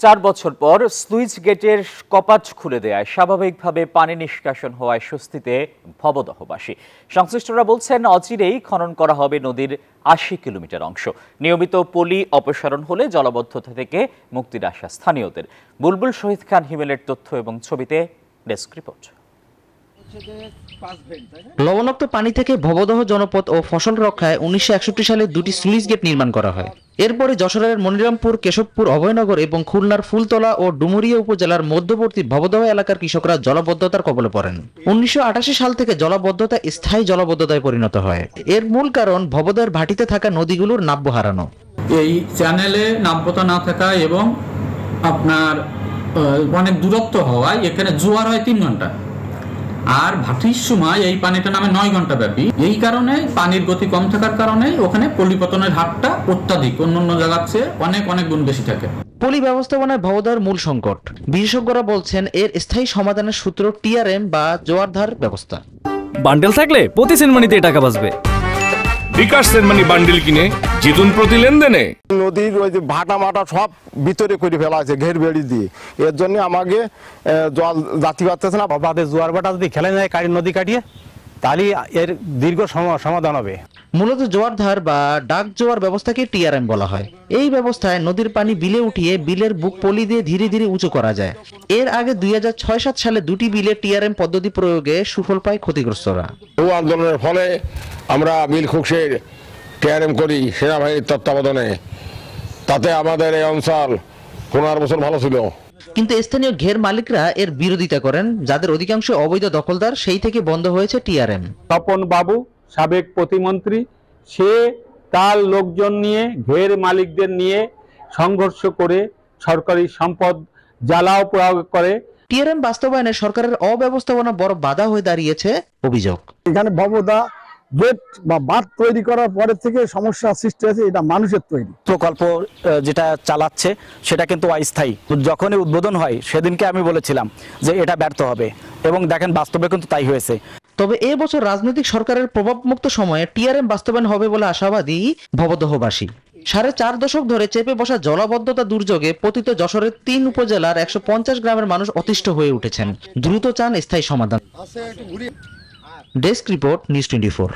4 বছর পর স্লুইস গেটের কপাট খুলে দেয়ায় স্বাভাবিকভাবে পানি নিষ্কাশন হওয়ায় স্বস্তিতে ভবদহবাসী। সংশ্লিষ্টরা বলছেন, অচিরেই খনন করা হবে নদীর 80 কিলোমিটার অংশ। নিয়মিত পলি অপসারণ হলে জলাবদ্ধতা থেকে মুক্তির আশা স্থানীয়দের। বুলবুল শহীদ খান হিমেলের তথ্য এবং ছবিতে ডেস্ক রিপোর্ট। লবণাক্ত পানি থেকে ভবদহ জনপদ ও ফসল রক্ষায় 1961 সালে দুটি স্লুইস গেট নির্মাণ করা হয়। এরপরে যশোরের মনিরামপুর, কেশবপুর, অভয়নগর এবং খুলনার ফুলতলা ও ডুমুরিয়া উপজেলার মধ্যবর্তী ভবদহ এলাকার কৃষকরা জলাবদ্ধতার কবলে পড়েন। 1988 সাল থেকে জলাবদ্ধতা স্থায়ী জলাবদ্ধতায় পরিণত হয়। এর মূল কারণ ভবদহের ভাটিতে থাকা নদীগুলোর নাব্য হারানো। এই চ্যানেলে নাব্যতা না থাকা এবং আপনার অনেক দূরত্ব হওয়ায় এখানে জোয়ার হয় 3 ঘন্টা, আর ভাটির সময় এই পানিটা নামে 9 ঘন্টা ব্যাপী। এই কারণে পানির গতি কম থাকার কারণে ওখানে পলিপতনের হারটা অত্যাধিক অন্যান্য জায়গার চেয়ে অনেক গুণ বেশি থাকে। পলি ব্যবস্থাপনায় ভবদহের মূল সংকট। বিশেষজ্ঞরা বলছেন, এর স্থায়ী সমাধানের সূত্র টিআরএম বা জোয়ারধার ব্যবস্থা। বান্ডেল থাকলে প্রতি সেনমানিতে টাকা বাঁচবে। বিকাশ সেনমানি বান্ডেল কিনে জিতুন প্রতি লেনদেনে। নদীর ওই যে ভাটা মাটা সব ভিতরে করে ফেলা আছে ঘের বেড়ি দিয়ে। এর জন্য আমাকে জল যাত্রী পাচ্ছে না। বাদে জোয়ার ভাটা যদি খেলে নেয় নদী কাটিয়ে, তাহলে এর দীর্ঘ সমাধান হবে। মূলত জোয়ারধার বা ডাক জোয়ার ব্যবস্থাকে টিআরএম বলা হয়। এই ব্যবস্থায় নদীর পানি বিলে উঠিয়ে বিলের বুক পলি দিয়ে ধীরে ধীরে উঁচু করা যায়। এর আগে 2006-07 সালে দুটি বিলে টিআরএম পদ্ধতি প্রয়োগে সুফল পায় ক্ষতিগ্রস্তরা। এই আন্দোলনের ফলে আমরা বিল খুকশের টিআরএম করি সেনাবাহিনীর তত্ত্বাবধানে। তাতে আমাদের এই অঞ্চল 15 বছর ভালো ছিল। কিন্তু স্থানীয় ঘের মালিকরা এর বিরোধিতা করেন, যাদের অধিকাংশ অবৈধ দখলদার। সেই থেকে বন্ধ হয়েছে টিআরএম। তপন বাবু, সাবেক প্রতিমন্ত্রী, সে তার লোকজন নিয়ে ঘের মালিকদের নিয়ে সংঘর্ষ করে সরকারি সম্পদ জ্বালাও প্রয়োগ করে। টিআরএম বাস্তবায়নে সরকারের অব্যবস্থাপনা বড় বাধা হয়ে দাঁড়িয়েছে অভিযোগ। এখানে ভবদা গেট বা বাঁধ তৈরি করার পরে থেকে সমস্যা সৃষ্টি হয়েছে। এটা মানুষের তৈরি প্রকল্প যেটা চালাচ্ছে সেটা কিন্তু অস্থায়ী। যখনই উদ্বোধন হয় সেদিনকে আমি বলেছিলাম যে এটা ব্যর্থ হবে, এবং দেখেন বাস্তবে কিন্তু তাই হয়েছে। তবে এবছর রাজনৈতিক সরকারের প্রভাবমুক্ত সময়ে টিআরএম বাস্তবায়ন হবে বলে আশাবাদী ভবদহবাসী। 4.5 দশক ধরে চেপে বসা জলাবদ্ধতা দুর্যোগে পতিত যশোরের 3 উপজেলার 150 গ্রামের মানুষ অতিষ্ঠ হয়ে উঠেছেন। দ্রুত চান স্থায়ী সমাধান। Desk report, news 24।